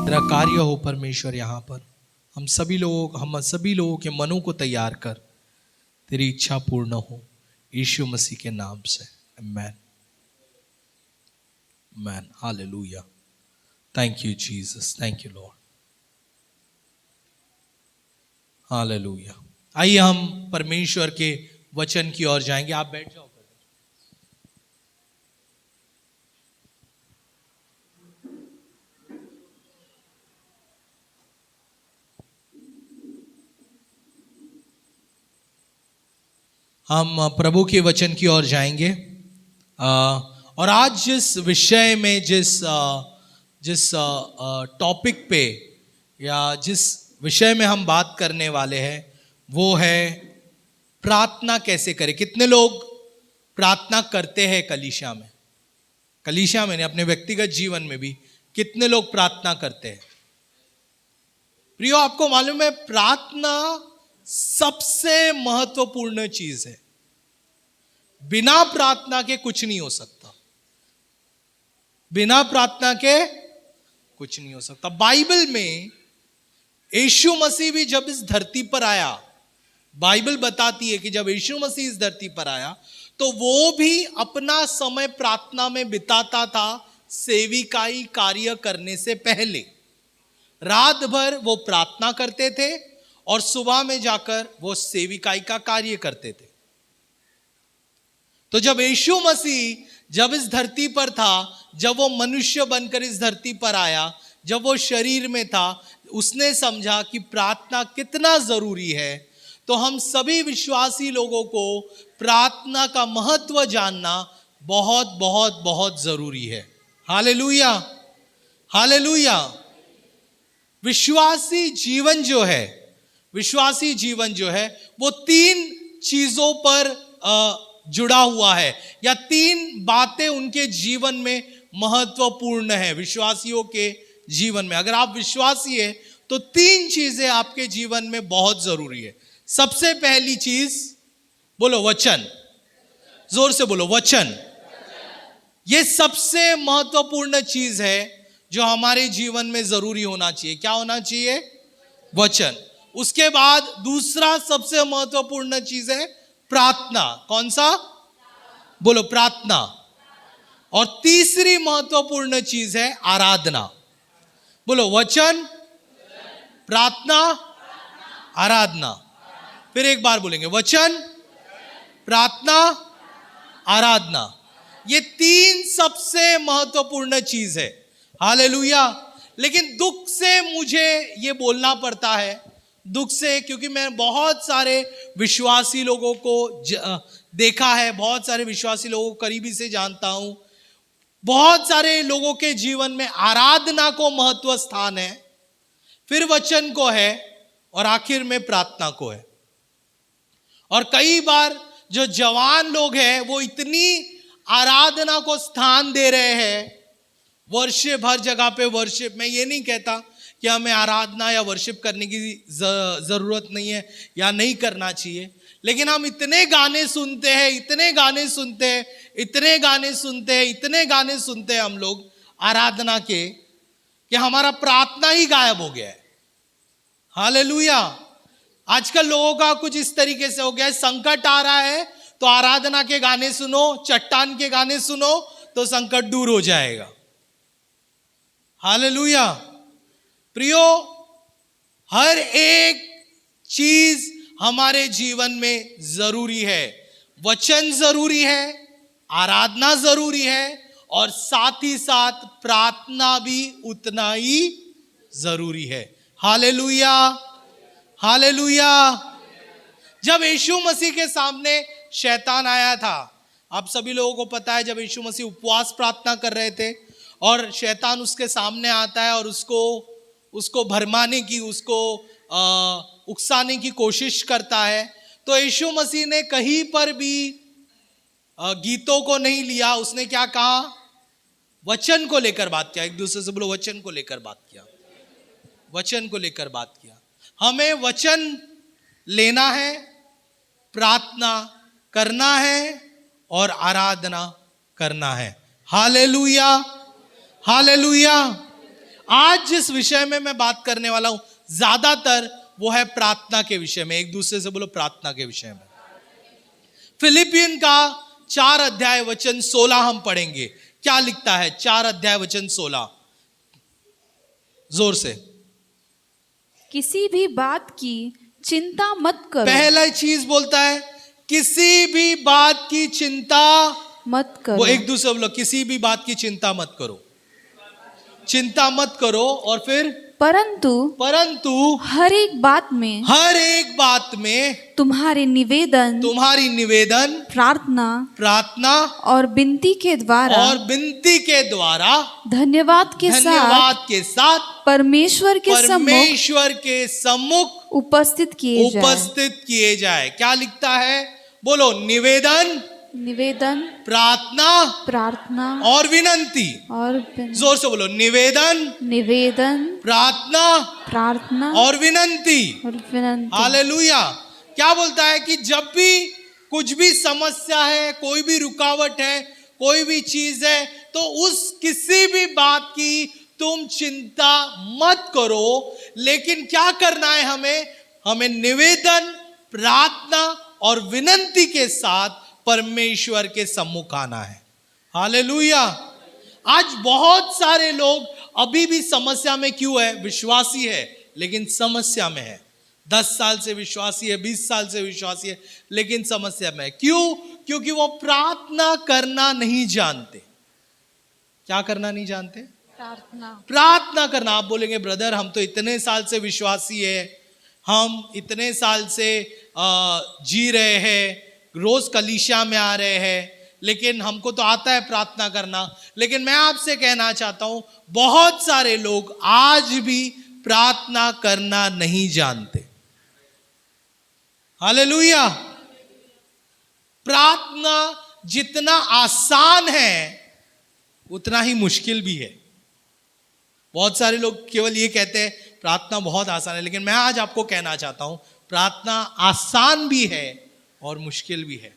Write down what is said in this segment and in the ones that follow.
तेरा कार्य हो परमेश्वर यहाँ पर। हम सभी लोगों के मनों को तैयार कर, तेरी इच्छा पूर्ण हो यीशु मसीह के नाम से। Amen, amen, hallelujah. Thank you Jesus, thank you lord, hallelujah. आइए हम परमेश्वर के वचन की ओर जाएंगे। आप बैठ जाओ। हम प्रभु के वचन की ओर जाएंगे और आज जिस विषय में जिस टॉपिक पे या जिस विषय में हम बात करने वाले हैं वो है प्रार्थना कैसे करें। कितने लोग प्रार्थना करते हैं कलीसिया में नहीं, अपने व्यक्तिगत जीवन में भी कितने लोग प्रार्थना करते हैं। प्रियो, आपको मालूम है प्रार्थना सबसे महत्वपूर्ण चीज है। बिना प्रार्थना के कुछ नहीं हो सकता, बिना प्रार्थना के कुछ नहीं हो सकता। बाइबल में यीशु मसीह भी जब इस धरती पर आया, बाइबल बताती है कि जब यीशु मसीह इस धरती पर आया तो वो भी अपना समय प्रार्थना में बिताता था। सेविकाई कार्य करने से पहले रात भर वो प्रार्थना करते थे और सुबह में जाकर वो सेविकाई का कार्य करते थे। तो जब यीशु मसीह जब इस धरती पर था, जब वो मनुष्य बनकर इस धरती पर आया, जब वो शरीर में था, उसने समझा कि प्रार्थना कितना जरूरी है। तो हम सभी विश्वासी लोगों को प्रार्थना का महत्व जानना बहुत बहुत बहुत जरूरी है। Hallelujah, hallelujah. विश्वासी जीवन जो है वो तीन चीजों पर जुड़ा हुआ है, या तीन बातें उनके जीवन में महत्वपूर्ण है। विश्वासियों के जीवन में अगर आप विश्वासी है तो तीन चीजें आपके जीवन में बहुत जरूरी है। सबसे पहली चीज बोलो वचन, जोर से बोलो वचन। यह सबसे महत्वपूर्ण चीज है जो हमारे जीवन में जरूरी होना चाहिए। क्या होना चाहिए? वचन। उसके बाद दूसरा सबसे महत्वपूर्ण चीज है प्रार्थना। कौन सा? बोलो प्रार्थना। और तीसरी महत्वपूर्ण चीज है आराधना। बोलो वचन, प्रार्थना, आराधना। फिर एक बार बोलेंगे वचन, प्रार्थना, आराधना। ये तीन सबसे महत्वपूर्ण चीज है। हालेलुया। लेकिन दुख से मुझे ये बोलना पड़ता है, दुख से, क्योंकि मैं बहुत सारे विश्वासी लोगों को देखा है, बहुत सारे विश्वासी लोगों को करीबी से जानता हूं। बहुत सारे लोगों के जीवन में आराधना को महत्व स्थान है, फिर वचन को है और आखिर में प्रार्थना को है। और कई बार जो जवान लोग हैं वो इतनी आराधना को स्थान दे रहे हैं, वर्शिप, हर जगह पे वर्शिप। मैं ये नहीं कहता कि हमें आराधना या वर्शिप करने की जरूरत नहीं है या नहीं करना चाहिए, लेकिन हम इतने गाने सुनते हैं, इतने गाने सुनते हैं, इतने गाने सुनते हैं, इतने गाने सुनते हैं हम लोग आराधना के, कि हमारा प्रार्थना ही गायब हो गया है। हालेलुया। आजकल लोगों का कुछ इस तरीके से हो गया है, संकट आ रहा है तो आराधना के गाने सुनो, चट्टान के गाने सुनो तो संकट दूर हो जाएगा। हालेलुया। प्रियो, हर एक चीज हमारे जीवन में जरूरी है। वचन जरूरी है, आराधना जरूरी है, और साथ ही साथ प्रार्थना भी उतना ही जरूरी है। Hallelujah, hallelujah. जब यीशु मसीह के सामने शैतान आया था, आप सभी लोगों को पता है, जब यीशु मसीह उपवास प्रार्थना कर रहे थे और शैतान उसके सामने आता है और उसको भरमाने की, उसको उकसाने की कोशिश करता है, तो यीशु मसीह ने कहीं पर भी गीतों को नहीं लिया। उसने क्या कहा? वचन को लेकर बात किया। एक दूसरे से बोलो वचन को लेकर बात किया, वचन को लेकर बात किया। हमें वचन लेना है, प्रार्थना करना है और आराधना करना है। Hallelujah, hallelujah. आज जिस विषय में मैं बात करने वाला हूं ज्यादातर वो है प्रार्थना के विषय में। एक दूसरे से बोलो, प्रार्थना के विषय में। फिलिपियन का 4 अध्याय वचन 16 हम पढ़ेंगे। क्या लिखता है? 4 अध्याय वचन 16, जोर से। किसी भी बात की चिंता मत करो। पहला चीज बोलता है किसी भी बात की चिंता मत करो। वो एक दूसरे बोलो, किसी भी बात की चिंता मत करो, चिंता मत करो। और फिर परंतु हर एक बात में तुम्हारी निवेदन प्रार्थना और विनती के द्वारा धन्यवाद के साथ परमेश्वर के सम्मुख उपस्थित किए जाए। क्या लिखता है? बोलो, निवेदन प्रार्थना और विनंती। जोर से बोलो, निवेदन प्रार्थना और विनंती। हालेलुया। क्या बोलता है कि जब भी कुछ भी समस्या है, कोई भी रुकावट है, कोई भी चीज है, तो उस किसी भी बात की तुम चिंता मत करो, लेकिन क्या करना है? हमें निवेदन प्रार्थना और विनंती के साथ परमेश्वर के सम्मुख आना है। हालेलुया। आज बहुत सारे लोग अभी भी समस्या में क्यों है? विश्वासी है लेकिन समस्या में है। 10 साल से विश्वासी है, 20 साल से विश्वासी है, लेकिन समस्या में है। क्यों? क्योंकि वो प्रार्थना करना नहीं जानते। क्या करना नहीं जानते? प्रार्थना करना। आप बोलेंगे, ब्रदर हम तो इतने साल से विश्वासी है, हम इतने साल से जी रहे हैं, रोज कलीसिया में आ रहे हैं, लेकिन हमको तो आता है प्रार्थना करना। लेकिन मैं आपसे कहना चाहता हूं, बहुत सारे लोग आज भी प्रार्थना करना नहीं जानते। हालेलुया। प्रार्थना जितना आसान है उतना ही मुश्किल भी है। बहुत सारे लोग केवल ये कहते हैं प्रार्थना बहुत आसान है, लेकिन मैं आज आपको कहना चाहता हूं प्रार्थना आसान भी है और मुश्किल भी है।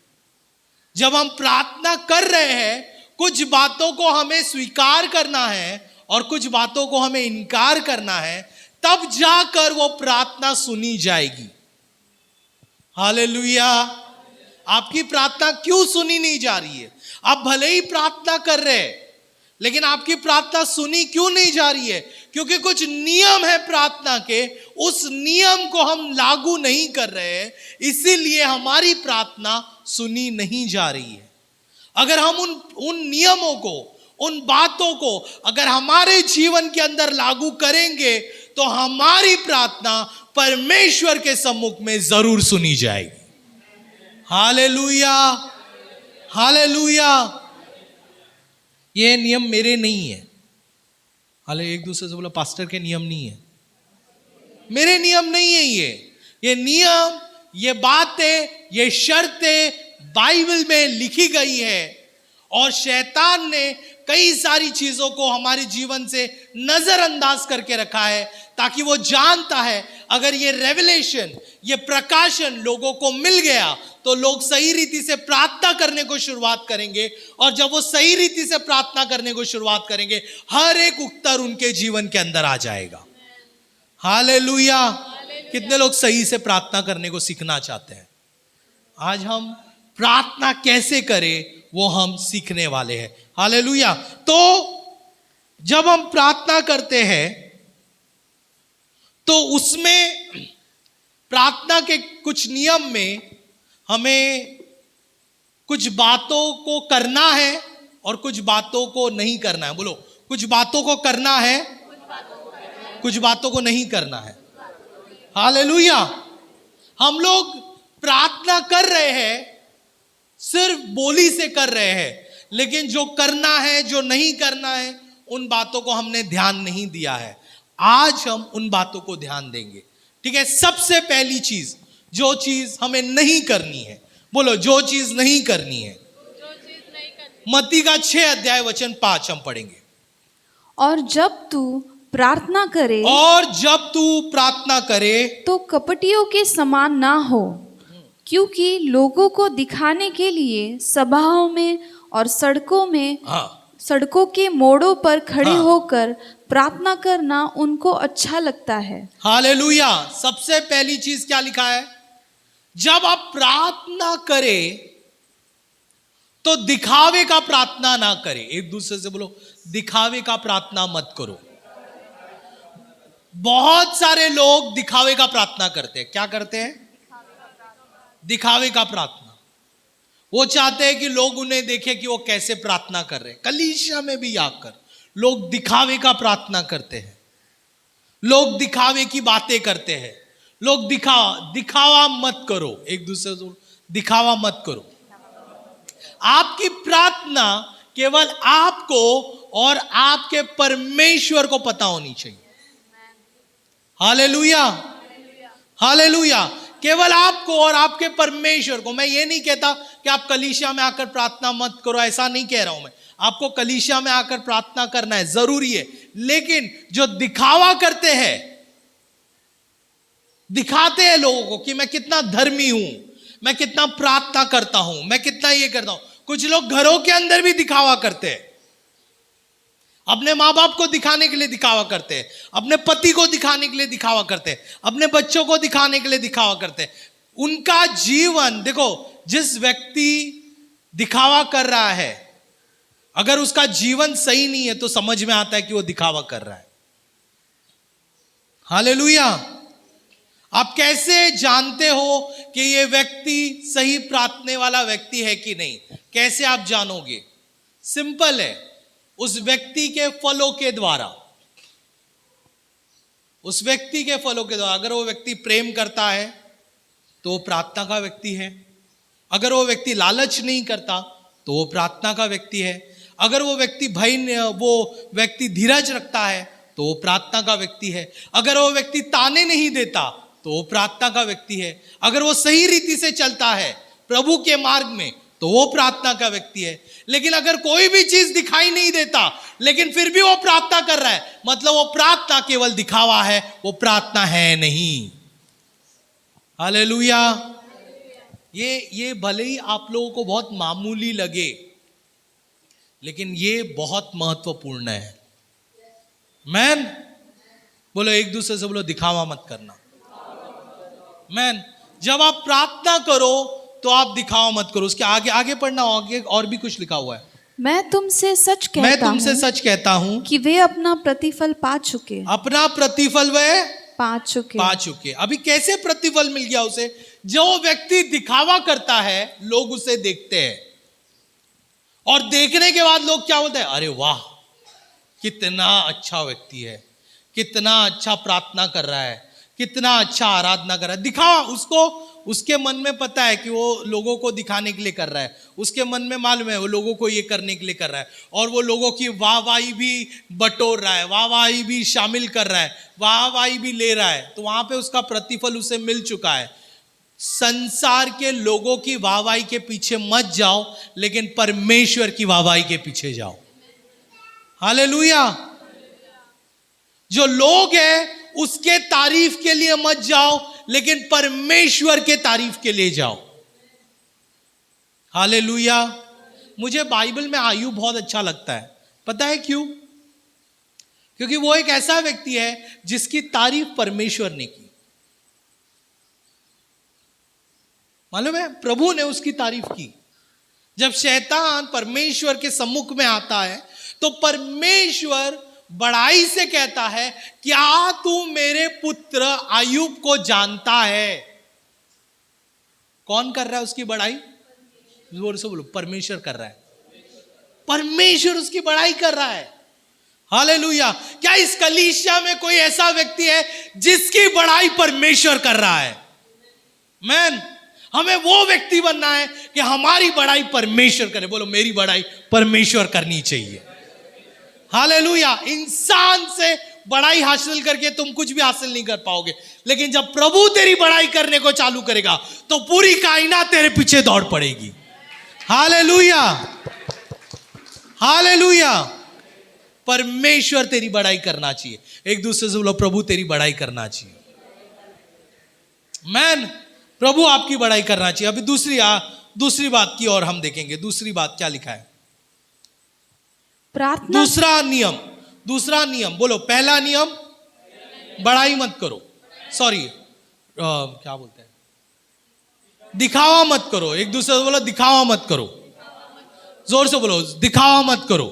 जब हम प्रार्थना कर रहे हैं, कुछ बातों को हमें स्वीकार करना है और कुछ बातों को हमें इनकार करना है, तब जाकर वो प्रार्थना सुनी जाएगी। हालेलुया। आपकी प्रार्थना क्यों सुनी नहीं जा रही है? आप भले ही प्रार्थना कर रहे हैं, लेकिन आपकी प्रार्थना सुनी क्यों नहीं जा रही है? क्योंकि कुछ नियम है प्रार्थना के, उस नियम को हम लागू नहीं कर रहे हैं, इसीलिए हमारी प्रार्थना सुनी नहीं जा रही है। अगर हम उन नियमों को, उन बातों को अगर हमारे जीवन के अंदर लागू करेंगे, तो हमारी प्रार्थना परमेश्वर के सम्मुख में जरूर सुनी जाएगी। Hallelujah, hallelujah. ये नियम मेरे नहीं है। हाले एक दूसरे से बोला, पास्टर के नियम नहीं है, मेरे नियम नहीं है। ये नियम, ये बातें, ये शर्तें बाइबल में लिखी गई है, और शैतान ने कई सारी चीजों को हमारे जीवन से नजरअंदाज करके रखा है, ताकि वो जानता है अगर ये रेवलेशन, ये प्रकाशन लोगों को मिल गया तो लोग सही रीति से प्रार्थना करने को शुरुआत करेंगे, और जब वो सही रीति से प्रार्थना करने को शुरुआत करेंगे, हर एक उत्तर उनके जीवन के अंदर आ जाएगा। हालेलुया। कितने लोग सही से प्रार्थना करने को सीखना चाहते हैं? आज हम प्रार्थना कैसे करें वो हम सीखने वाले हैं। हालेलुया। तो जब हम प्रार्थना करते हैं तो उसमें प्रार्थना के कुछ नियम में हमें कुछ बातों को करना है और कुछ बातों को नहीं करना है। बोलो, कुछ बातों को करना है, कुछ बातों को नहीं करना है। हालेलुया। हम लोग प्रार्थना कर रहे हैं, सिर्फ बोली से कर रहे हैं, लेकिन जो करना है, जो नहीं करना है, उन बातों को हमने ध्यान नहीं दिया है। आज हम उन बातों को ध्यान देंगे। ठीक है। सबसे पहली चीज, जो चीज हमें नहीं करनी है, बोलो, जो चीज नहीं करनी है। मत्ती का 6 अध्याय वचन 5 हम पढ़ेंगे। और जब तू प्रार्थना करे तो कपटियों के समान ना हो, क्योंकि लोगों को दिखाने के लिए सभाओं में और सड़कों में सड़कों के मोड़ों पर खड़े हाँ। होकर प्रार्थना करना उनको अच्छा लगता है। हालेलुया। सबसे पहली चीज क्या लिखा है? जब आप प्रार्थना करें तो दिखावे का प्रार्थना ना करें। एक दूसरे से बोलो, दिखावे का प्रार्थना मत करो। बहुत सारे लोग दिखावे का प्रार्थना करते हैं। क्या करते हैं? दिखावे का प्रार्थना। वो चाहते हैं कि लोग उन्हें देखें कि वो कैसे प्रार्थना कर रहे हैं। कलीसिया में भी आकर लोग दिखावे का प्रार्थना करते हैं, लोग दिखावे की बातें करते हैं। लोग दिखावा मत करो। एक दूसरे से दिखावा मत करो। आपकी प्रार्थना केवल आपको और आपके परमेश्वर को पता होनी चाहिए। Hallelujah, hallelujah. केवल आपको और आपके परमेश्वर को। मैं ये नहीं कहता कि आप कलीसिया में आकर प्रार्थना मत करो, ऐसा नहीं कह रहा हूं मैं। आपको कलीसिया में आकर प्रार्थना करना है, जरूरी है। लेकिन जो दिखावा करते हैं, दिखाते हैं लोगों को कि मैं कितना धर्मी हूं, मैं कितना प्रार्थना करता हूं, मैं कितना ये करता हूं। कुछ लोग घरों के अंदर भी दिखावा करते हैं। अपने माँ बाप को दिखाने के लिए दिखावा करते हैं, अपने पति को दिखाने के लिए दिखावा करते हैं, अपने बच्चों को दिखाने के लिए दिखावा करते हैं। उनका जीवन देखो, जिस व्यक्ति दिखावा कर रहा है, अगर उसका जीवन सही नहीं है तो समझ में आता है कि वो दिखावा कर रहा है। हालेलुया। आप कैसे जानते हो कि ये व्यक्ति सही प्रार्थना वाला व्यक्ति है कि नहीं? कैसे आप जानोगे? सिंपल है, उस व्यक्ति के फलों के द्वारा। उस व्यक्ति के फलों के द्वारा। अगर वो व्यक्ति प्रेम करता है तो वो प्रार्थना का व्यक्ति है। अगर वो व्यक्ति लालच नहीं करता तो वो प्रार्थना का व्यक्ति है। अगर वो व्यक्ति धीरज रखता है तो वो प्रार्थना का व्यक्ति है। अगर वो व्यक्ति ताने नहीं देता तो वो प्रार्थना का व्यक्ति है। अगर वो सही रीति से चलता है प्रभु के मार्ग में तो वो प्रार्थना का व्यक्ति है। लेकिन अगर कोई भी चीज दिखाई नहीं देता लेकिन फिर भी वो प्रार्थना कर रहा है, मतलब वो प्रार्थना केवल दिखावा है, वो प्रार्थना है नहीं। हालेलुया। ये भले ही आप लोगों को बहुत मामूली लगे, लेकिन ये बहुत महत्वपूर्ण है। मैन बोलो, एक दूसरे से बोलो, दिखावा मत करना। मैन, जब आप प्रार्थना करो तो आप दिखावा मत करो। उसके आगे आगे पढ़ना, आगे और भी कुछ लिखा हुआ है। मैं तुमसे सच कहता हूं कि वे अपना प्रतिफल पा चुके। अपना प्रतिफल वे पा चुके। अभी कैसे प्रतिफल मिल गया उसे? जो व्यक्ति दिखावा करता है, लोग उसे देखते हैं और देखने के बाद लोग क्या बोलते हैं? अरे वाह, कितना अच्छा व्यक्ति है, कितना अच्छा प्रार्थना कर रहा है, कितना अच्छा आराधना कर रहा है। दिखावा उसको, उसके मन में पता है कि वो लोगों को दिखाने के लिए कर रहा है। उसके मन में मालूम है वो लोगों को ये करने के लिए कर रहा है, और वो लोगों की वाहवाही भी बटोर रहा है, वाहवाही भी शामिल कर रहा है, वाहवाही भी ले रहा है। तो वहां पे उसका प्रतिफल उसे मिल चुका है। संसार के लोगों की वाहवाही के पीछे मत जाओ, लेकिन परमेश्वर की वाहवाही के पीछे जाओ। हालेलुया। जो लोग हैं उसके तारीफ के लिए मत जाओ, लेकिन परमेश्वर के तारीफ के लिए जाओ। हालेलुया। मुझे बाइबल में आयub बहुत अच्छा लगता है। पता है क्यों? क्योंकि वो एक ऐसा व्यक्ति है जिसकी तारीफ परमेश्वर ने की। मालूम है, प्रभु ने उसकी तारीफ की। जब शैतान परमेश्वर के सम्मुख में आता है तो परमेश्वर बड़ाई से कहता है, क्या तू मेरे पुत्र आयुब को जानता है? कौन कर रहा है उसकी बड़ाई? जोर से बोलो, परमेश्वर कर रहा है। परमेश्वर उसकी बड़ाई कर रहा है। हालेलुया। क्या इस कलीसिया में कोई ऐसा व्यक्ति है जिसकी बड़ाई परमेश्वर कर रहा है? मैन, हमें वो व्यक्ति बनना है कि हमारी बड़ाई परमेश्वर करे। बोलो, मेरी बड़ाई परमेश्वर करनी चाहिए। हालेलुया। इंसान से बड़ाई हासिल करके तुम कुछ भी हासिल नहीं कर पाओगे, लेकिन जब प्रभु तेरी बड़ाई करने को चालू करेगा तो पूरी कायनात तेरे पीछे दौड़ पड़ेगी। Hallelujah, hallelujah. परमेश्वर तेरी बड़ाई करना चाहिए। एक दूसरे से बोलो, प्रभु तेरी बड़ाई करना चाहिए। मैन, प्रभु आपकी बड़ाई करना चाहिए। अभी दूसरी बात की और हम देखेंगे। दूसरी बात क्या लिखा है? प्रार्थना दूसरा नियम बोलो। पहला नियम, बड़ाई मत करो, सॉरी क्या बोलते हैं, दिखावा मत करो। एक दूसरे से बोलो दिखावा मत करो, जोर से बोलो दिखावा मत करो।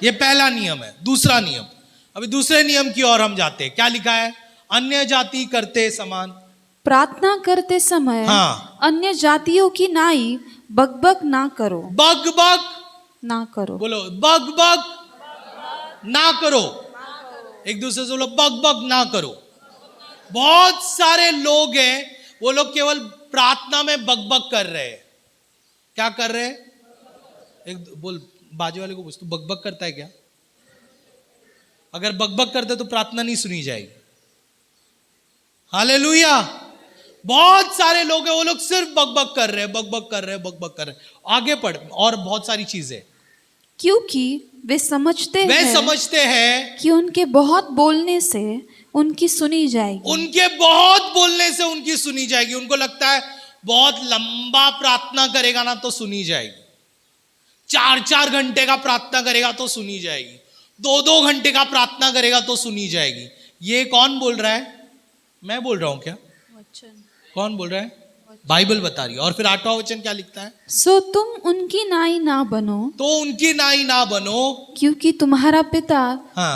ये पहला नियम है। दूसरा नियम, अभी दूसरे नियम की ओर हम जाते हैं। क्या लिखा है? अन्य जाति करते समान। प्रार्थना करते समय हाँ। अन्य जातियों की नाई बकबक ना करो। बकबक ना करो। बोलो, बकबक ना करो। एक दूसरे से बोलो बकबक ना करो। बहुत सारे लोग हैं, वो लोग केवल प्रार्थना में बकबक कर रहे हैं। क्या कर रहे हैं? एक बोल, बाजू वाले को पूछ, तू बकबक करता है क्या? अगर बकबक करते तो प्रार्थना नहीं सुनी जाएगी। हालेलुया। बहुत सारे लोग हैं, वो लोग सिर्फ बकबक कर रहे हैं, बकबक कर रहे हैं, बकबक कर रहे हैं। आगे पढ़, और बहुत सारी चीजें। क्योंकि वे समझते हैं कि उनके बहुत बोलने से उनकी सुनी जाएगी। उनके बहुत बोलने से उनकी सुनी जाएगी। उनको लगता है बहुत लंबा प्रार्थना करेगा ना तो सुनी जाएगी, 4-4 घंटे का प्रार्थना करेगा तो सुनी जाएगी, 2-2 घंटे का प्रार्थना करेगा तो सुनी जाएगी। ये कौन बोल रहा है? मैं बोल रहा हूं क्या? कौन बोल रहा है? बाइबल बता रही है। और फिर 8वां वचन क्या लिखता है? सो तुम उनकी नाई ना बनो, तो उनकी नाई ना बनो, क्योंकि तुम्हारा पिता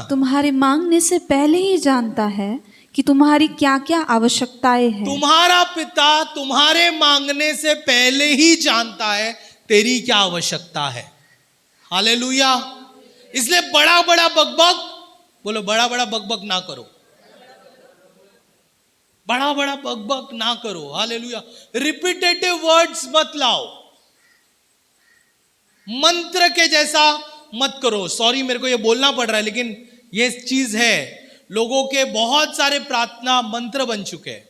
तुम्हारे मांगने से पहले ही जानता है कि तुम्हारी क्या क्या आवश्यकताएं हैं। तुम्हारा पिता तुम्हारे मांगने से पहले ही जानता है तेरी क्या आवश्यकता है। हालेलुया। इसलिए बड़ा बड़ा बकबक, बोलो बड़ा बड़ा बकबक ना करो, बड़ा बड़ा बकबक ना करो। हालेलुया। रिपीटेटिव वर्ड्स मत लाओ, मंत्र के जैसा मत करो। सॉरी मेरे को ये बोलना पड़ रहा है, लेकिन ये चीज है। लोगों के बहुत सारे प्रार्थना मंत्र बन चुके हैं,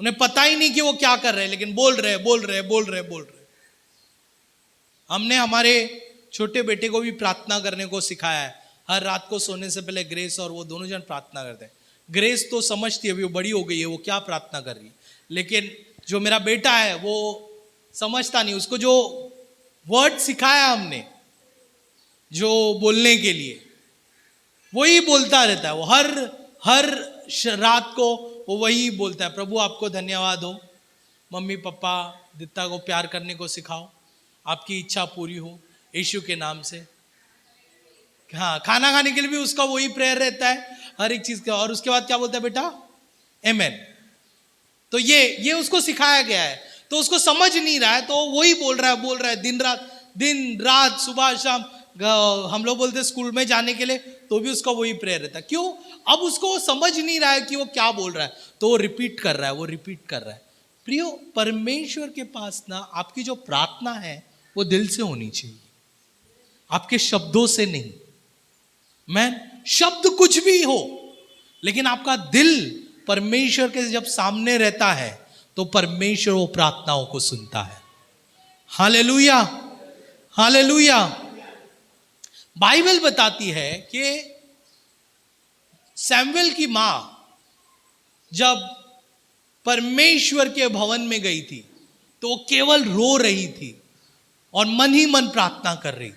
उन्हें पता ही नहीं कि वो क्या कर रहे हैं, लेकिन बोल रहे। हमने हमारे छोटे बेटे को भी प्रार्थना करने को सिखाया है। हर रात को सोने से पहले ग्रेस और वो दोनों जन प्रार्थना करते हैं। ग्रेस तो समझती है, अभी वो बड़ी हो गई है, वो क्या प्रार्थना कर रही है, लेकिन जो मेरा बेटा है वो समझता नहीं। उसको जो वर्ड सिखाया हमने, जो बोलने के लिए, वही बोलता रहता है। वो हर रात को वो वही बोलता है, प्रभु आपको धन्यवाद हो, मम्मी पापा दित्ता को प्यार करने को सिखाओ, आपकी इच्छा पूरी हो यीशु के नाम से। हाँ, खाना खाने के लिए भी उसका वही प्रेयर रहता है, हर एक चीज का। और उसके बाद क्या बोलता है बेटा? आमेन। तो ये उसको सिखाया गया है, तो उसको समझ नहीं रहा है, तो वही बोल रहा है दिन रात सुबह शाम। हम लोग बोलते हैं स्कूल में जाने के लिए, तो भी उसका वही प्रेयर रहता है। क्यों? अब उसको वो समझ नहीं रहा है कि वो क्या बोल रहा है, तो वो रिपीट कर रहा है। प्रियो, परमेश्वर के पास ना आपकी जो प्रार्थना है वो दिल से होनी चाहिए, आपके शब्दों से नहीं। शब्द कुछ भी हो, लेकिन आपका दिल परमेश्वर के जब सामने रहता है तो परमेश्वर वो प्रार्थनाओं को सुनता है। Hallelujah, hallelujah. बाइबल बताती है कि सैमुएल की मां जब परमेश्वर के भवन में गई थी तो वो केवल रो रही थी और मन ही मन प्रार्थना कर रही थी।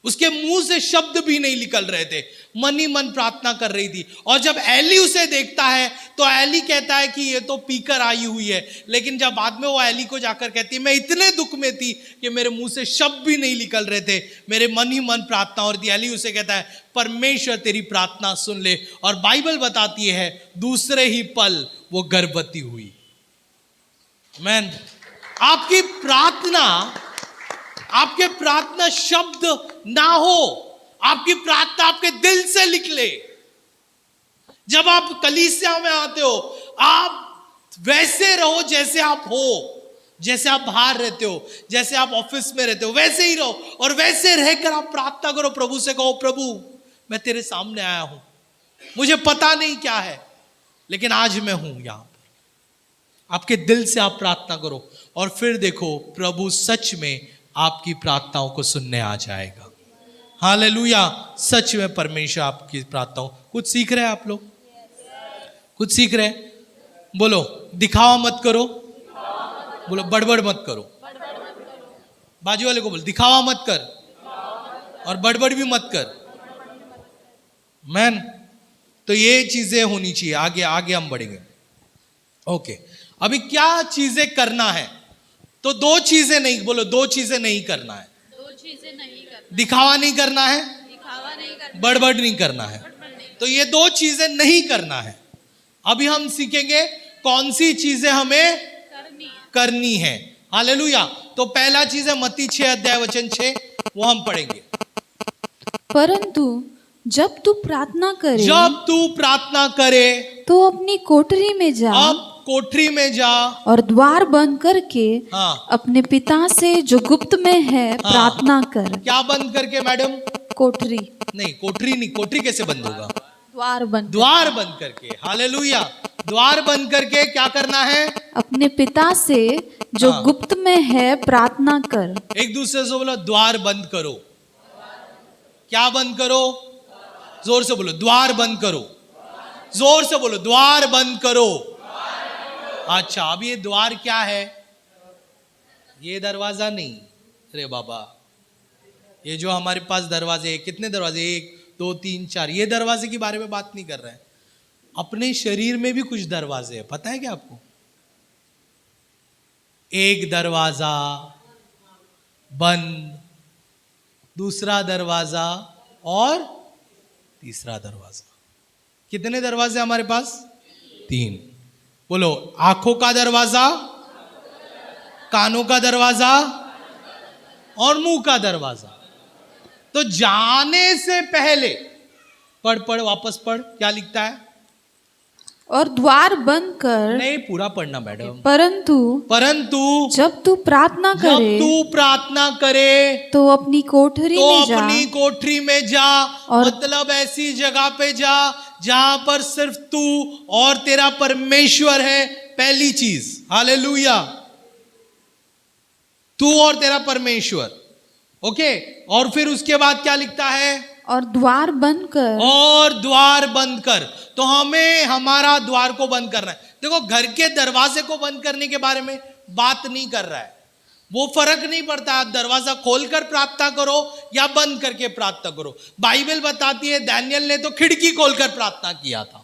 उसके मुंह से शब्द भी नहीं निकल रहे थे, मन ही मन प्रार्थना कर रही थी। और जब एली उसे देखता है तो एली कहता है कि ये तो पीकर आई हुई है, लेकिन जब बाद में वो एली को जाकर कहती है मैं इतने दुख में थी कि मेरे मुंह से शब्द भी नहीं निकल रहे थे, मेरे मन ही मन प्रार्थना हो रही थी। एली उसे कहता है परमेश्वर तेरी प्रार्थना सुन ले। और बाइबल बताती है दूसरे ही पल वो गर्भवती हुई। मैन, आपकी प्रार्थना शब्द ना हो, आपकी प्रार्थना आपके दिल से निकले। जब आप कलीसिया में आते हो, आप वैसे रहो जैसे आप हो, जैसे आप बाहर रहते हो, जैसे आप ऑफिस में रहते हो, वैसे ही रहो। और वैसे रहकर आप प्रार्थना करो, प्रभु से कहो प्रभु मैं तेरे सामने आया हूं, मुझे पता नहीं क्या है, लेकिन आज मैं हूं यहां पर। आपके दिल से आप प्रार्थना करो और फिर देखो प्रभु सच में आपकी प्रार्थनाओं को सुनने आ जाएगा। हालेलुया। सच में परमेश्वर आपकी प्रार्थनाओं। कुछ सीख रहे हैं आप लोग? कुछ सीख रहे हैं? बोलो दिखावा मत करो, बोलो बड़बड़ मत करो। बाजू वाले को बोल, दिखावा मत कर और बड़बड़ भी मत कर। मैन, तो ये चीजें होनी चाहिए। आगे आगे हम बढ़ेंगे। ओके, अभी क्या चीजें करना है? तो दो चीजें नहीं, बोलो, दो चीजें नहीं करना है। दो चीजें नहीं करना, दिखावा नहीं करना है, दिखावा नहीं करना, बड़बड़ नहीं करना है। तो ये दो चीजें नहीं करना है। अभी हम सीखेंगे कौन सी चीजें हमें करनी है। हालेलुया। तो पहला चीज है मत्ती 6 अध्याय वचन 6, वो हम पढ़ेंगे। परंतु जब तू प्रार्थना करे, जब तू प्रार्थना करे तो अपनी कोठरी में जा, अब कोठरी में जा और द्वार बंद करके हाँ, अपने पिता से जो गुप्त में है प्रार्थना कर। क्या बंद करके मैडम? कोठरी नहीं, कोठरी नहीं, कोठरी कैसे बंद होगा? द्वार बंद, द्वार बंद करके। हालेलुया। द्वार बंद करके क्या करना है? अपने पिता से जो हाँ। गुप्त में है प्रार्थना कर। एक दूसरे से बोलो, द्वार बंद करो। क्या बंद करो? जोर से बोलो, द्वार बंद करो। जोर से बोलो, द्वार बंद करो। अच्छा, अब ये द्वार क्या है? ये दरवाजा नहीं। अरे बाबा, ये जो हमारे पास दरवाजे हैं, कितने दरवाजे? 1 2 3 4। ये दरवाजे की बारे में बात नहीं कर रहे हैं। अपने शरीर में भी कुछ दरवाजे हैं, पता है क्या आपको? एक दरवाजा बंद, दूसरा दरवाजा और तीसरा दरवाजा। कितने दरवाजे हमारे पास? 3। बोलो, आंखों का दरवाजा, कानों का दरवाजा और मुंह का दरवाजा। तो जाने से पहले पढ़ वापस पढ़, क्या लिखता है? और द्वार बंद कर। नहीं, पूरा पढ़ना मैडम। परंतु जब तू प्रार्थना जब करे, तू प्रार्थना करे तो अपनी कोठरी तो में जा, अपनी कोठरी में जा। और मतलब ऐसी जगह पे जा जहां पर सिर्फ तू और तेरा परमेश्वर है। पहली चीज, हालेलुया, तू और तेरा परमेश्वर। ओके, और फिर उसके बाद क्या लिखता है? और द्वार बंद कर। और द्वार बंद कर। तो हमें हमारा द्वार को बंद करना है। देखो, घर के दरवाजे को बंद करने के बारे में बात नहीं कर रहा है। वो फर्क नहीं पड़ता, आप दरवाजा खोलकर प्रार्थना करो या बंद करके प्रार्थना करो। बाइबल बताती है दानियल ने तो खिड़की खोलकर प्रार्थना किया था।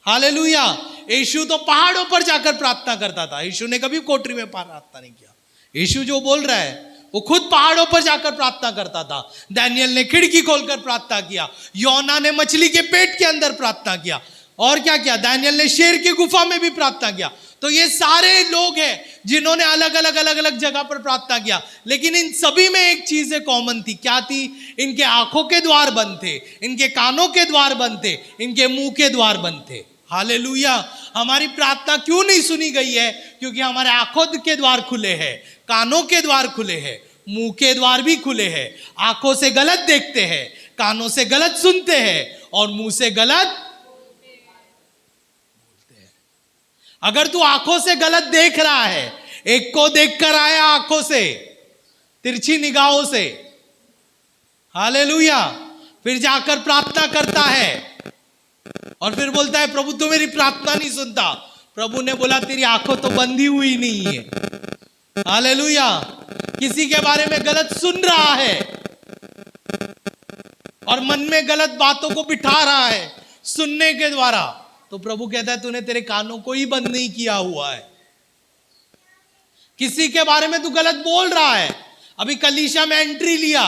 हालेलुया। यीशु तो पहाड़ों पर जाकर प्रार्थना करता था। यीशु ने कभी कोठरी में प्रार्थना नहीं किया। यीशु जो बोल रहा है वो खुद पहाड़ों पर जाकर प्रार्थना करता था। दानियल ने खिड़की खोलकर प्रार्थना किया। योना ने मछली के पेट के अंदर प्रार्थना किया। और क्या किया? दानियल ने शेर की गुफा में भी प्रार्थना किया। तो ये सारे लोग हैं जिन्होंने अलग अलग जगह पर प्रार्थना किया, लेकिन इन सभी में एक चीज कॉमन थी। क्या थी? इनके आंखों के द्वार बंद थे, इनके कानों के द्वार बंद थे, इनके मुंह के द्वार बंद थे। हालेलुया। हमारी प्रार्थना क्यों नहीं सुनी गई है? क्योंकि हमारे आंखों के द्वार खुले हैं, कानों के द्वार खुले हैं, मुंह के द्वार भी खुले हैं। आंखों से गलत देखते हैं, कानों से गलत सुनते हैं और मुंह से गलत बोलते हैं। अगर तू आंखों से गलत देख रहा है, एक को देखकर आया आंखों से, तिरछी निगाहों से, हालेलुया, फिर जाकर प्रार्थना करता है और फिर बोलता है प्रभु तू मेरी प्रार्थना नहीं सुनता। प्रभु ने बोला तेरी आंखों तो बंधी हुई नहीं है। हालेलुया। किसी के बारे में गलत सुन रहा है और मन में गलत बातों को बिठा रहा है सुनने के द्वारा, तो प्रभु कहता है तूने तेरे कानों को ही बंद नहीं किया हुआ है। किसी के बारे में तू गलत बोल रहा है। अभी कलीसिया में एंट्री लिया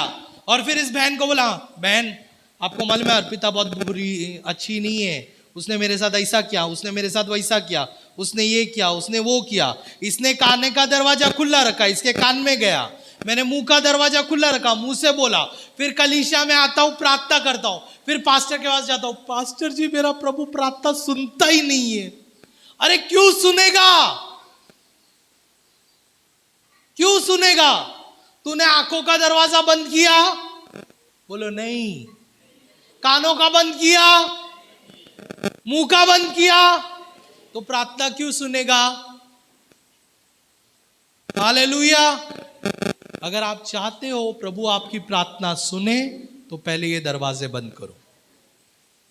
और फिर इस बहन को बोला, बहन आपको मालूम है अर्पिता बहुत बुरी अच्छी नहीं है, उसने मेरे साथ ऐसा किया, उसने मेरे साथ वैसा किया, उसने ये किया, उसने वो किया, इसने कान का दरवाजा खुला रखा, इसके कान में गया, मैंने मुंह का दरवाजा खुला रखा, मुंह से बोला। फिर कलीसिया में आता हूं, प्रार्थना करता हूं, फिर पास्टर के पास जाता हूं, पास्टर जी मेरा प्रभु प्रार्थना सुनता ही नहीं है। अरे क्यों सुनेगा? क्यों सुनेगा? तूने आंखों का दरवाजा बंद किया? बोलो नहीं। कानों का बंद किया? मुंह का बंद किया? तो प्रार्थना क्यों सुनेगा? हालेलुया। अगर आप चाहते हो प्रभु आपकी प्रार्थना सुने तो पहले ये दरवाजे बंद करो।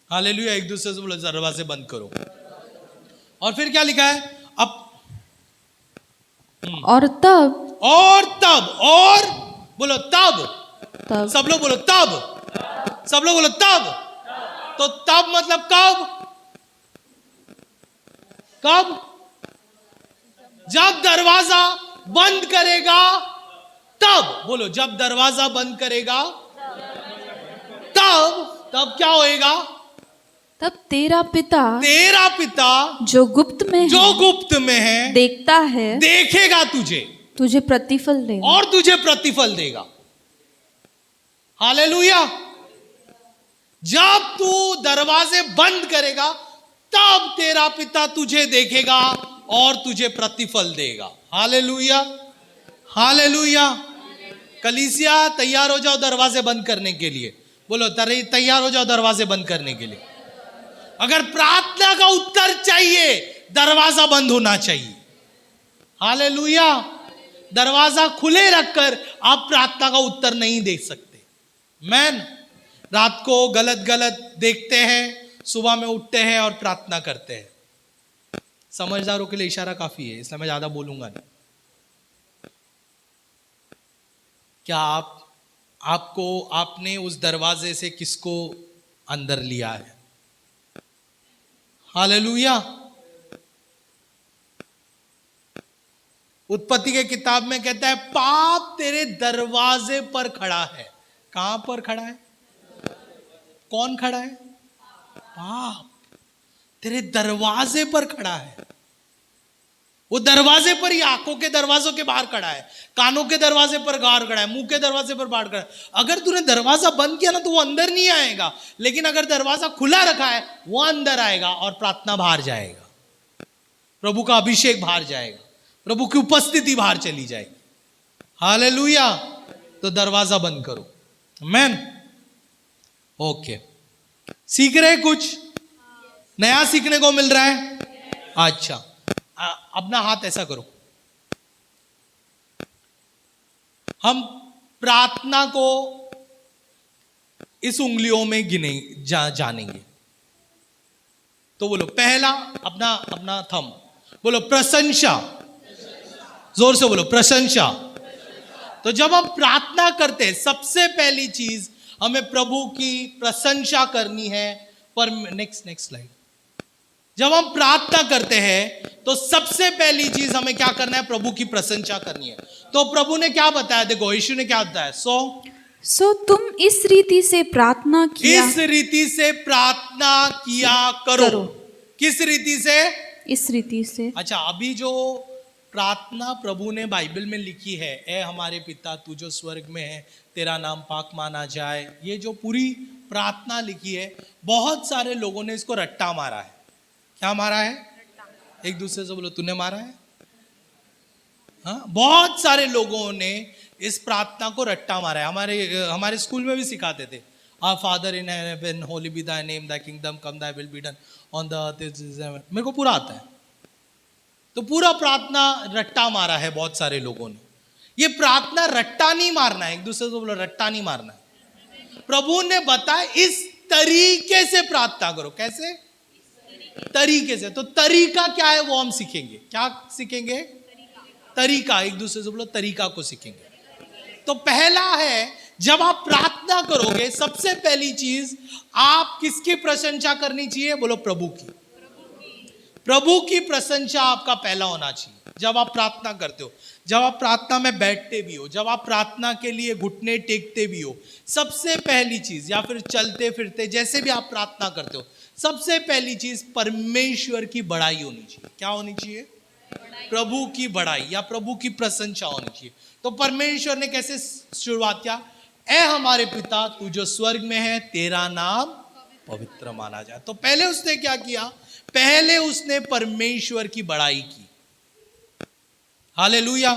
हालेलुया। एक दूसरे से बोलो दरवाजे बंद करो। और फिर क्या लिखा है? अब और तब, और बोलो तब, तब सब लोग बोलो तब, सब लोग बोलो तब। तो तब मतलब कब? कब? जब दरवाजा बंद करेगा तब। बोलो जब दरवाजा बंद करेगा तब क्या होएगा? तब तेरा पिता जो गुप्त में है देखता है, देखेगा तुझे प्रतिफल देगा, और तुझे प्रतिफल देगा। हालेलुया। जब तू दरवाजे बंद करेगा तब तेरा पिता तुझे देखेगा और तुझे प्रतिफल देगा। Hallelujah, hallelujah. कलीसिया तैयार हो जाओ दरवाजे बंद करने के लिए। बोलो तैयार हो जाओ दरवाजे बंद करने के लिए। अगर प्रार्थना का उत्तर चाहिए, दरवाजा बंद होना चाहिए। हालेलुया। दरवाजा खुले रखकर आप प्रार्थना का उत्तर नहीं देख सकते। मैन रात को गलत गलत देखते हैं, सुबह में उठते हैं और प्रार्थना करते हैं। समझदारों के लिए इशारा काफी है, इसलिए मैं ज्यादा बोलूंगा नहीं। क्या आपने उस दरवाजे से किसको अंदर लिया है? हालेलुया। उत्पत्ति के किताब में कहता है पाप तेरे दरवाजे पर खड़ा है। कहां पर खड़ा है? कौन खड़ा है? पाप तेरे दरवाजे पर खड़ा है। वो दरवाजे पर ही, आंखों के दरवाजों के बाहर खड़ा है, कानों के दरवाजे पर बाहर खड़ा है, मुंह के दरवाजे पर बाहर खड़ा है। अगर तूने दरवाजा बंद किया ना तो वो अंदर नहीं आएगा, लेकिन अगर दरवाजा खुला रखा है वो अंदर आएगा और प्रार्थना बाहर जाएगा, प्रभु का अभिषेक बाहर जाएगा, प्रभु की उपस्थिति बाहर चली जाएगी। हालेलुया। तो दरवाजा बंद करो। आमीन। ओके, सीख रहे? कुछ नया सीखने को मिल रहा है? अच्छा, अपना हाथ ऐसा करो। हम प्रार्थना को इस उंगलियों में जानेंगे। तो बोलो पहला, अपना थंब बोलो प्रशंसा। जोर से बोलो प्रशंसा। तो जब हम प्रार्थना करते हैं सबसे पहली चीज हमें प्रभु की प्रशंसा करनी है। पर नेक्स्ट स्लाइड। जब हम प्रार्थना करते हैं तो सबसे पहली चीज हमें क्या करना है? प्रभु की प्रशंसा करनी है। तो प्रभु ने क्या बताया? देखो यीशु ने क्या बताया? सो तुम इस रीति से प्रार्थना किया, इस रीति से प्रार्थना किया करो। किस रीति से? इस रीति से। अच्छा, अभी जो प्रार्थना प्रभु ने बाइबल में लिखी है, ए हमारे पिता तू जो स्वर्ग में है, तेरा नाम पाक माना जाए, ये जो पूरी प्रार्थना लिखी है, बहुत सारे लोगों ने इसको रट्टा मारा है। क्या मारा है? एक दूसरे से बोलो तूने मारा है। हाँ, बहुत सारे लोगों ने इस प्रार्थना को रट्टा मारा है। हमारे स्कूल में भी सिखाते थे, our father in heaven, holy be thy name, thy kingdom come, thy will be done on the earth as in heaven. मेरे को पूरा आता है। तो पूरा प्रार्थना रट्टा मारा है बहुत सारे लोगों ने। ये प्रार्थना रट्टा नहीं मारना है। एक दूसरे को बोलो रट्टा नहीं मारना है। प्रभु ने बताया इस तरीके से प्रार्थना करो। कैसे? तरीके से। तो तरीका क्या है वो हम सीखेंगे। क्या सीखेंगे? तरीका। एक दूसरे से बोलो तरीका को सीखेंगे। तो पहला है, जब आप प्रार्थना करोगे सबसे पहली चीज आप किसकी प्रशंसा करनी चाहिए? बोलो प्रभु की। प्रभु की प्रशंसा आपका पहला होना चाहिए जब आप प्रार्थना करते हो। जब आप प्रार्थना में बैठते भी हो, जब आप प्रार्थना के लिए घुटने टेकते भी हो, सबसे पहली चीज, या फिर चलते फिरते जैसे भी आप प्रार्थना करते हो, सबसे पहली चीज परमेश्वर की बड़ाई होनी चाहिए। क्या होनी चाहिए? प्रभु की बड़ाई या प्रभु की प्रशंसा होनी चाहिए। तो परमेश्वर ने कैसे शुरुआत किया? ए हमारे पिता तू जो स्वर्ग में है, तेरा नाम पवित्र माना जाए। तो पहले उसने क्या किया? पहले उसने परमेश्वर की बड़ाई की। हालेलुया।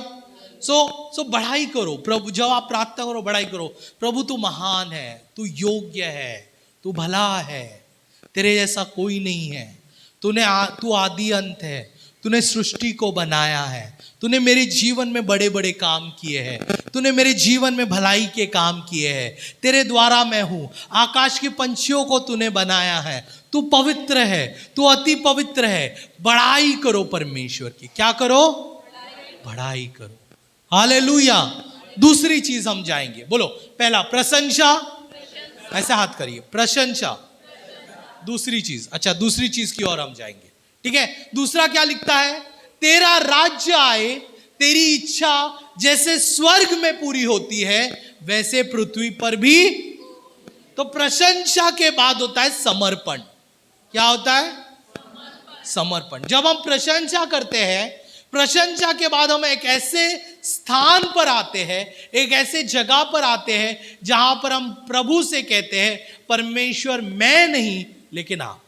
सो बड़ाई करो प्रभु। जब आप प्रार्थना करो बड़ाई करो। प्रभु तू महान है, तू योग्य है, तू भला है, तेरे जैसा कोई नहीं है, तू आदि अंत है, तूने सृष्टि को बनाया है, तूने मेरे जीवन में बड़े बड़े काम किए हैं, तूने मेरे जीवन में भलाई के काम किए हैं, तेरे द्वारा मैं हूं, आकाश के पंछियों को तूने बनाया है, तू पवित्र है, तू अति पवित्र है। बड़ाई करो परमेश्वर की। क्या करो? बड़ाई करो। हालेलुया। दूसरी चीज हम जाएंगे, बोलो पहला प्रशंसा, ऐसे हाथ करिए, प्रशंसा। दूसरी चीज, अच्छा दूसरी चीज की ओर हम जाएंगे, ठीक है। दूसरा क्या लिखता है, तेरा राज्य आए, तेरी इच्छा जैसे स्वर्ग में पूरी होती है वैसे पृथ्वी पर भी। तो प्रशंसा के बाद होता है समर्पण। क्या होता है, समर्पण। जब हम प्रशंसा करते हैं, प्रशंसा के बाद हम एक ऐसे स्थान पर आते हैं, एक ऐसे जगह पर आते हैं जहां पर हम प्रभु से कहते हैं, परमेश्वर मैं नहीं लेकिन आप।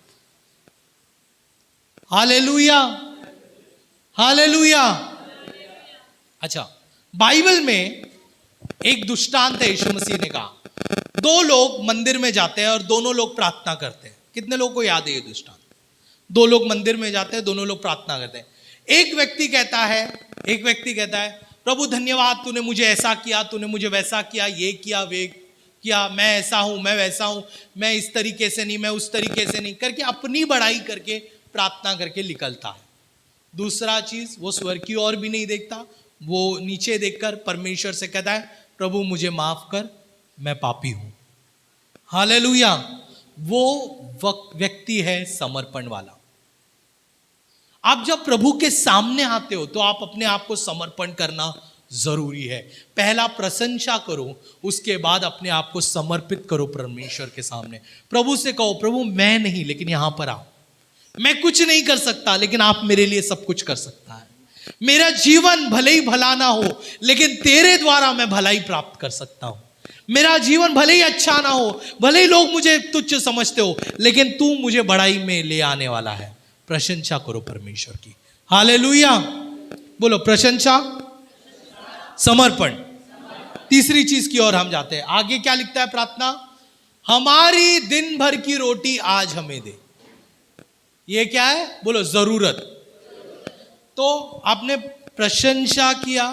Hallelujah, hallelujah. अच्छा, बाइबल में एक दृष्टांत है, यीशु मसीह ने कहा, दो लोग मंदिर में जाते हैं और दोनों लोग प्रार्थना करते हैं। कितने लोगों को याद है ये दृष्टांत? दो लोग मंदिर में जाते हैं, दोनों लोग प्रार्थना करते हैं। एक व्यक्ति कहता है प्रभु धन्यवाद, तूने मुझे ऐसा किया, तूने मुझे वैसा किया, ये किया वे किया, मैं ऐसा हूं, मैं वैसा हूं, मैं इस तरीके से नहीं, मैं उस तरीके से नहीं, करके अपनी बड़ाई करके प्रार्थना करके निकलता है। दूसरा चीज, वो स्वर्ग की ओर भी नहीं देखता, वो नीचे देखकर परमेश्वर से कहता है प्रभु मुझे माफ कर, मैं पापी हूं। हालेलुया। वो व्यक्ति है समर्पण वाला। आप जब प्रभु के सामने आते हो तो आप अपने आप को समर्पण करना जरूरी है। पहला प्रशंसा करो, उसके बाद अपने आप को समर्पित करो परमेश्वर के सामने। प्रभु से कहो प्रभु मैं नहीं लेकिन यहां पर आओ, मैं कुछ नहीं कर सकता लेकिन आप मेरे लिए सब कुछ कर सकता है। मेरा जीवन भले ही भला ना हो लेकिन तेरे द्वारा मैं भलाई प्राप्त कर सकता हूं। मेरा जीवन भले ही अच्छा ना हो, भले ही लोग मुझे तुच्छ समझते हो, लेकिन तू मुझे बड़ाई में ले आने वाला है। प्रशंसा करो परमेश्वर की। हालेलुया। बोलो प्रशंसा, समर्पण। तीसरी चीज की ओर हम जाते हैं। आगे क्या लिखता है प्रार्थना, हमारी दिन भर की रोटी आज हमें दे। ये क्या है, बोलो जरूरत। तो आपने प्रशंसा किया,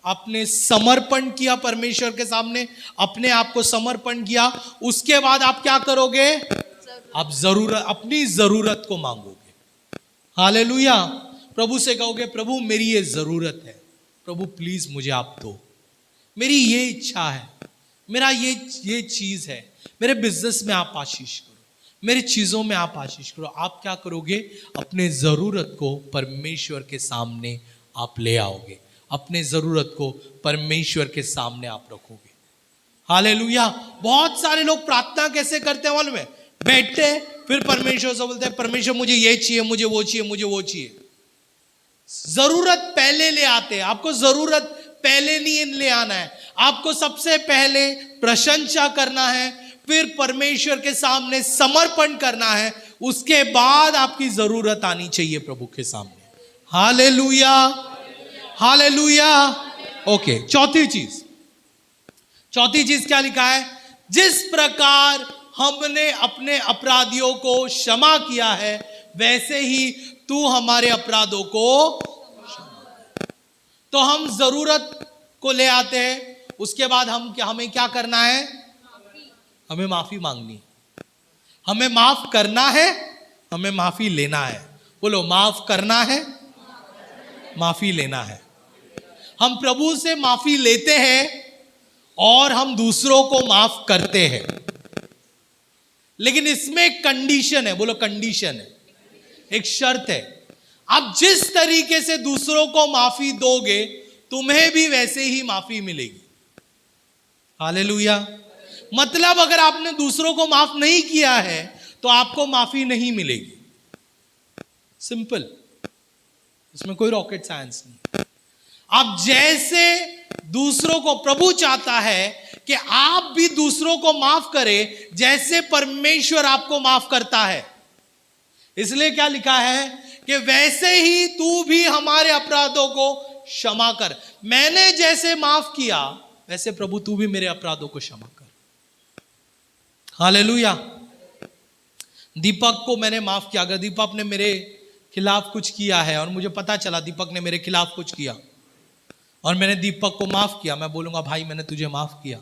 आपने समर्पण किया परमेश्वर के सामने, अपने आप को समर्पण किया, उसके बाद आप क्या करोगे, आप जरूरत, अपनी जरूरत को मांगोगे। हालेलुया। प्रभु से कहोगे प्रभु मेरी ये जरूरत है, प्रभु प्लीज मुझे आप दो, मेरी ये इच्छा है, मेरा ये चीज है, मेरे बिजनेस में आप आशीष करो, मेरी चीजों में आप आशीष करो। आप क्या करोगे, अपने जरूरत को परमेश्वर के सामने आप ले आओगे, अपने जरूरत को परमेश्वर के सामने आप रखोगे। हालेलुया। बहुत सारे लोग प्रार्थना कैसे करते हैं मालूम है, बैठते हैं फिर परमेश्वर से बोलते हैं परमेश्वर मुझे ये चाहिए, मुझे वो चाहिए, मुझे वो चाहिए। जरूरत पहले ले आते हैं। आपको जरूरत पहले नहीं ले आना है, आपको सबसे पहले प्रशंसा करना है, फिर परमेश्वर के सामने समर्पण करना है, उसके बाद आपकी जरूरत आनी चाहिए प्रभु के सामने। Hallelujah, hallelujah. ओके, चौथी चीज क्या लिखा है, जिस प्रकार हमने अपने अपराधियों को क्षमा किया है वैसे ही तू हमारे अपराधों को। तो हम जरूरत को ले आते हैं, उसके बाद हमें क्या करना है, हमें माफी मांगनी, हमें माफ करना है, हमें माफी लेना है। बोलो माफ करना है, माफी लेना है। हम प्रभु से माफी लेते हैं और हम दूसरों को माफ करते हैं, लेकिन इसमें एक कंडीशन है। बोलो कंडीशन है, एक शर्त है। आप जिस तरीके से दूसरों को माफी दोगे तुम्हें भी वैसे ही माफी मिलेगी। हालेलुया। मतलब अगर आपने दूसरों को माफ नहीं किया है तो आपको माफी नहीं मिलेगी। सिंपल, इसमें कोई रॉकेट साइंस नहीं। आप जैसे दूसरों को, प्रभु चाहता है कि आप भी दूसरों को माफ करें जैसे परमेश्वर आपको माफ करता है। इसलिए क्या लिखा है कि वैसे ही तू भी हमारे अपराधों को क्षमा कर। मैंने जैसे माफ किया वैसे प्रभु तू भी मेरे अपराधों को क्षमा कर। हालेलुया। दीपक को मैंने माफ किया, अगर दीपक ने मेरे खिलाफ कुछ किया है और मुझे पता चला दीपक ने मेरे खिलाफ कुछ किया और मैंने दीपक को माफ किया, मैं बोलूंगा भाई मैंने तुझे माफ किया,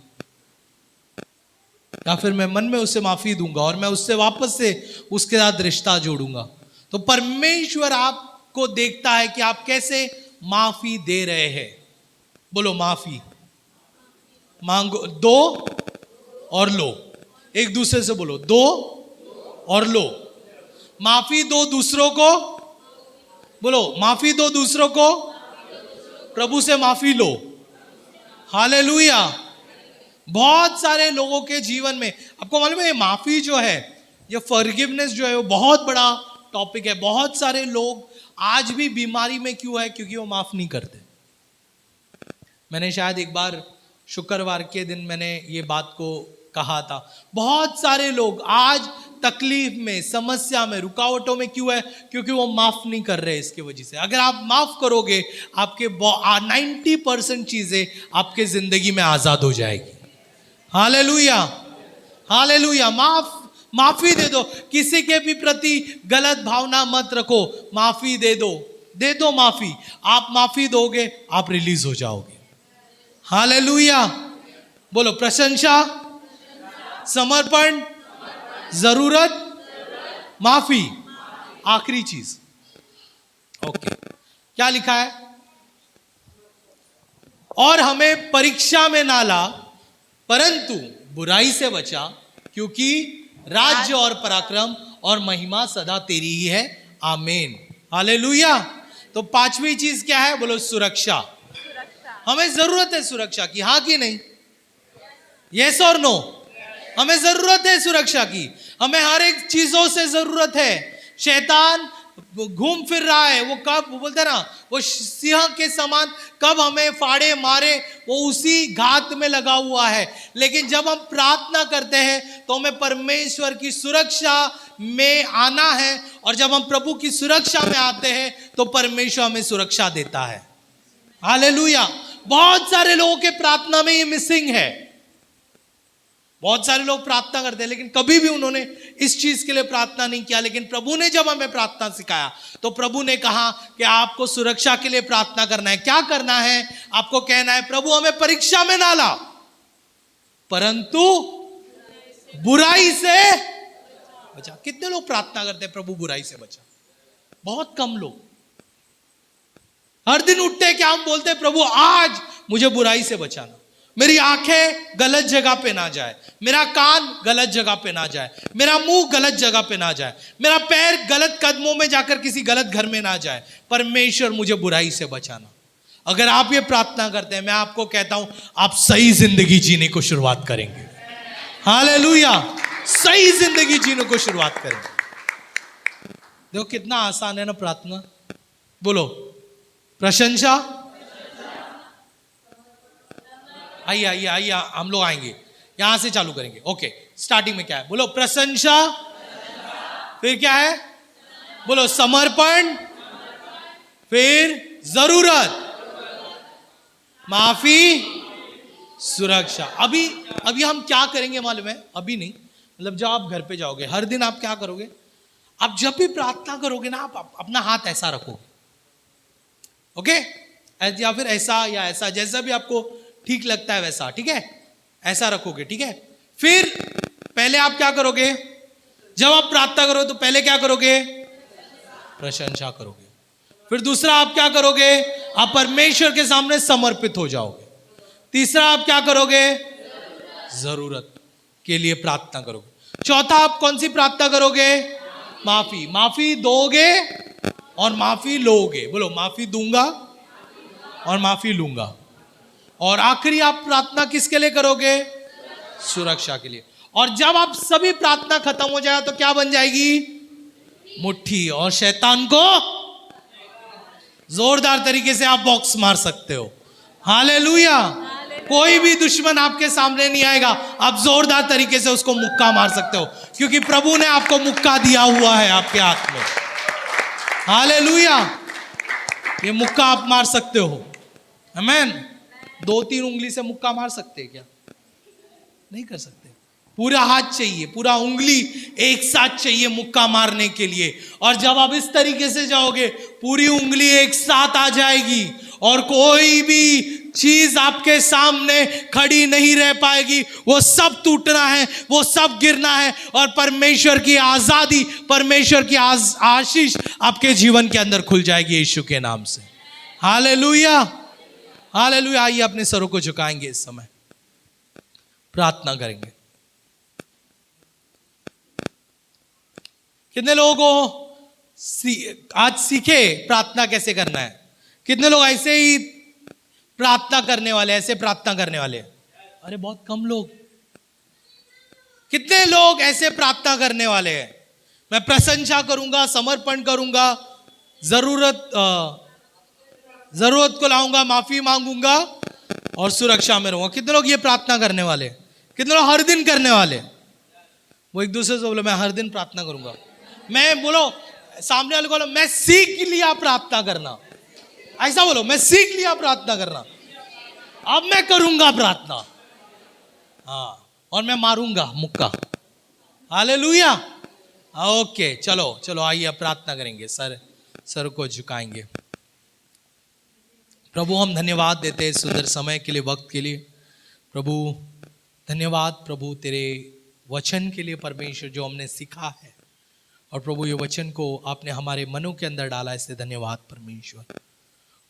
या फिर मैं मन में उससे माफी दूंगा और मैं उससे वापस से उसके साथ रिश्ता जोड़ूंगा। तो परमेश्वर आपको देखता है कि आप कैसे माफी दे रहे हैं। बोलो माफी मांगो, दो और लो। एक दूसरे से बोलो, दो और लो। माफी दो दूसरों को, बोलो माफी दो दूसरों को, प्रभु से माफी लो। हालेलुया। बहुत सारे लोगों के जीवन में, आपको मालूम है ये माफी जो है, ये फॉरगिवनेस जो है वो बहुत बड़ा टॉपिक है। बहुत सारे लोग आज भी बीमारी में क्यों है? क्योंकि वो माफ नहीं करते। मैंने शायद एक बार शुक्रवार के दिन मैंने ये बात को कहा था। बहुत सारे लोग आज तकलीफ में, समस्या में, रुकावटों में क्यों है? क्योंकि वो माफ नहीं कर रहे। इसके वजह से अगर आप माफ करोगे, आपके 90% चीजें आपके जिंदगी में आजाद हो जाएगी। Hallelujah, hallelujah. माफी दे दो। किसी के भी प्रति गलत भावना मत रखो, माफी दे दो माफी। आप माफी दोगे, आप रिलीज हो जाओगे। हालेलुया। बोलो प्रशंसा, समर्पण, जरूरत, माफी, आखिरी चीज। ओके, क्या लिखा है? और हमें परीक्षा में ना ला, परंतु बुराई से बचा, क्योंकि राज्य और पराक्रम और महिमा सदा तेरी ही है। आमीन, हालेलुया। तो पांचवी चीज क्या है? बोलो सुरक्षा। हमें जरूरत है सुरक्षा की, हाँ कि नहीं? यस और नो? हमें जरूरत है सुरक्षा की। हमें हर एक चीजों से जरूरत है। शैतान घूम फिर रहा है, वो कब, वो बोलते हैं ना, वो सिंह के समान कब हमें फाड़े मारे, वो उसी घात में लगा हुआ है। लेकिन जब हम प्रार्थना करते हैं तो हमें परमेश्वर की सुरक्षा में आना है, और जब हम प्रभु की सुरक्षा में आते हैं तो परमेश्वर हमें सुरक्षा देता है। हालेलुया। बहुत सारे लोगों के प्रार्थना में ये मिसिंग है। बहुत सारे लोग प्रार्थना करते हैं लेकिन कभी भी उन्होंने इस चीज के लिए प्रार्थना नहीं किया। लेकिन प्रभु ने जब हमें प्रार्थना सिखाया तो प्रभु ने कहा कि आपको सुरक्षा के लिए प्रार्थना करना है। क्या करना है? आपको कहना है, प्रभु हमें परीक्षा में ना ला, परंतु बुराई से बचा। कितने लोग प्रार्थना करते हैं, प्रभु बुराई से बचा? बहुत कम लोग। हर दिन उठते हैं, क्या हम बोलते हैं, प्रभु आज मुझे बुराई से बचाना, मेरी आंखें गलत जगह पे ना जाए, मेरा कान गलत जगह पे ना जाए, मेरा मुंह गलत जगह पे ना जाए, मेरा पैर गलत कदमों में जाकर किसी गलत घर में ना जाए। परमेश्वर मुझे बुराई से बचाना। अगर आप ये प्रार्थना करते हैं, मैं आपको कहता हूं आप सही जिंदगी जीने को शुरुआत करेंगे। हालेलुया। सही जिंदगी जीने को शुरुआत करेंगे। देखो कितना आसान है ना प्रार्थना। बोलो प्रशंसा। आइए आइए आइए, हम लोग आएंगे, यहां से चालू करेंगे। ओके, स्टार्टिंग में क्या है? बोलो प्रशंसा। फिर क्या है? बोलो समर्पण। फिर जरूरत, माफी, सुरक्षा। अभी हम क्या करेंगे मालूम है? अभी नहीं, मतलब जब आप घर पे जाओगे, हर दिन आप क्या करोगे? आप जब भी प्रार्थना करोगे ना, आप अपना हाथ ऐसा रखोगे, ओके? या फिर ऐसा या ऐसा, जैसा भी आपको ठीक लगता है वैसा, ठीक है? ऐसा रखोगे, ठीक है? फिर पहले आप क्या करोगे? जब आप प्रार्थना करोगे तो पहले क्या करोगे? प्रशंसा करोगे। फिर दूसरा आप क्या करोगे? आप परमेश्वर के सामने समर्पित हो जाओगे। तीसरा आप क्या करोगे? जरूरत के लिए प्रार्थना करोगे। चौथा आप कौन सी प्रार्थना करोगे? माफी। माफी दोगे और माफी लोगे। बोलो माफी दूंगा और माफी लूंगा। और आखिरी आप प्रार्थना किसके लिए करोगे? सुरक्षा के लिए। और जब आप सभी प्रार्थना खत्म हो जाए तो क्या बन जाएगी? मुट्ठी। और शैतान को जोरदार तरीके से आप बॉक्स मार सकते हो। हालेलुया। कोई भी दुश्मन आपके सामने नहीं आएगा, आप जोरदार तरीके से उसको मुक्का मार सकते हो, क्योंकि प्रभु ने आपको मुक्का दिया हुआ है आपके हाथ में। हालेलुया। ये मुक्का आप मार सकते हो। आमीन। 2-3 उंगली से मुक्का मार सकते हैं क्या? नहीं कर सकते। पूरा हाथ चाहिए, पूरा उंगली एक साथ चाहिए मुक्का मारने के लिए। और जब आप इस तरीके से जाओगे, पूरी उंगली एक साथ आ जाएगी और कोई भी चीज आपके सामने खड़ी नहीं रह पाएगी। वो सब टूटना है, वो सब गिरना है, और परमेश्वर की आजादी, परमेश्वर की आशीष आपके जीवन के अंदर खुल जाएगी यीशु के नाम से। Hallelujah, hallelujah. आइए अपने सरों को झुकाएंगे, इस समय प्रार्थना करेंगे। कितने लोगों को आज सीखे प्रार्थना कैसे करना है? कितने लोग ऐसे ही प्रार्थना करने वाले, ऐसे प्रार्थना करने वाले? अरे बहुत कम लोग। कितने लोग ऐसे प्रार्थना करने वाले हैं? मैं प्रशंसा करूंगा, समर्पण करूंगा, जरूरत को लाऊंगा, माफी मांगूंगा और सुरक्षा में रहूंगा। कितने लोग ये प्रार्थना करने वाले? कितने लोग हर दिन करने वाले? वो एक दूसरे से बोलो, मैं हर दिन प्रार्थना करूंगा। मैं बोलो, सामने वाले को बोलो, मैं सीख लिया प्रार्थना करना। ऐसा बोलो, मैं सीख लिया प्रार्थना करना, अब मैं करूंगा प्रार्थना। हाँ, और मैं मारूंगा मुक्का। हालेलुया। ओके, चलो चलो आइए प्रार्थना करेंगे। सर को झुकाएंगे। प्रभु हम धन्यवाद देते हैं सुंदर समय के लिए, वक्त के लिए। प्रभु धन्यवाद प्रभु तेरे वचन के लिए परमेश्वर, जो हमने सीखा है। और प्रभु ये वचन को आपने हमारे मनों के अंदर डाला, इससे धन्यवाद परमेश्वर।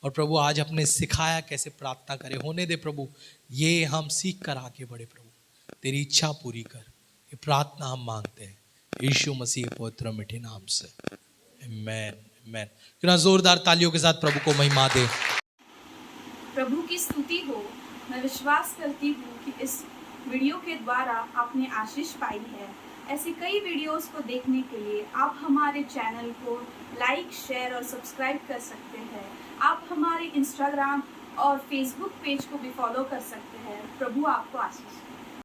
और प्रभु आज आपने सिखाया कैसे प्रार्थना करें। होने दे प्रभु, ये हम सीख कर आगे बढ़े। प्रभु तेरी इच्छा पूरी कर, ये प्रार्थना हम मांगते हैं यीशु मसीह पवित्र मीठे नाम से, आमीन आमीन। कितना जोरदार तालियों के साथ प्रभु को महिमा दे। प्रभु की स्तुति हो। मैं विश्वास करती हूँ कि इस वीडियो के द्वारा आपने आशीष पाई है। ऐसे कई वीडियोस को देखने के लिए आप हमारे चैनल को लाइक, शेयर और सब्सक्राइब कर सकते हैं। आप हमारे इंस्टाग्राम और फेसबुक पेज को भी फॉलो कर सकते हैं। प्रभु आपको आशीष